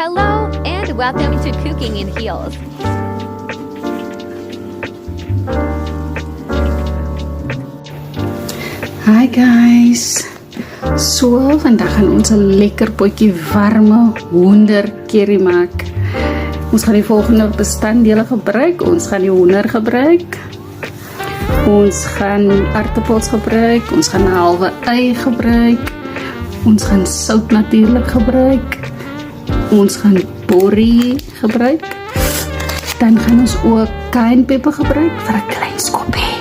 Hello and welcome to Cooking in Heels. Hi guys. So, vandag gaan ons 'n lekker potjie warme hoender curry maak. Ons gaan die volgende bestanddele gebruik. Ons gaan die hoender gebruik. Ons gaan aartappels gebruik. Ons gaan 'n halwe ei gebruik. Ons gaan sout natuurlik gebruik. Ons gaan borrie gebruik. Dan gaan ons ook cayenne gebruik vir 'n klein skoppie.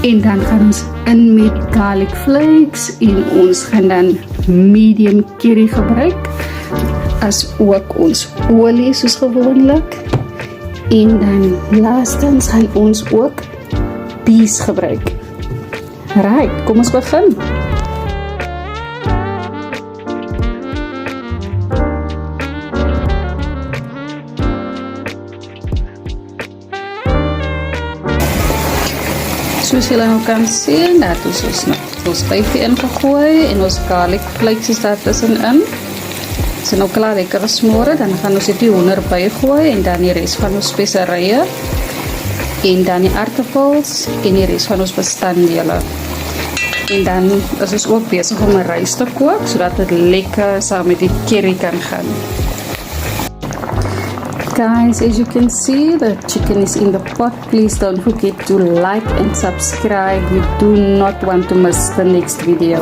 En dan gaan ons in met garlic flakes en ons gaan dan medium curry gebruik. As ook ons olie soos gewoonlik. En dan laastens gaan ons ook peas gebruik. Right, kom ons begin. Soos julle nou kan sien, dat ons vyfie ingegooi en ons garlic flakes is daar tussenin. As nou klaar lekker gesmore, dan gaan ons die hoender bygooi en dan die res van ons speserye en dan die aartappels en die res van ons bestanddele. En dan is ons ook besig om 'n rys te kook sodat dit lekker saam met die curry kan gaan. Guys, as you can see, the chicken is in the pot. Please don't forget to like and subscribe. You do not want to miss the next video.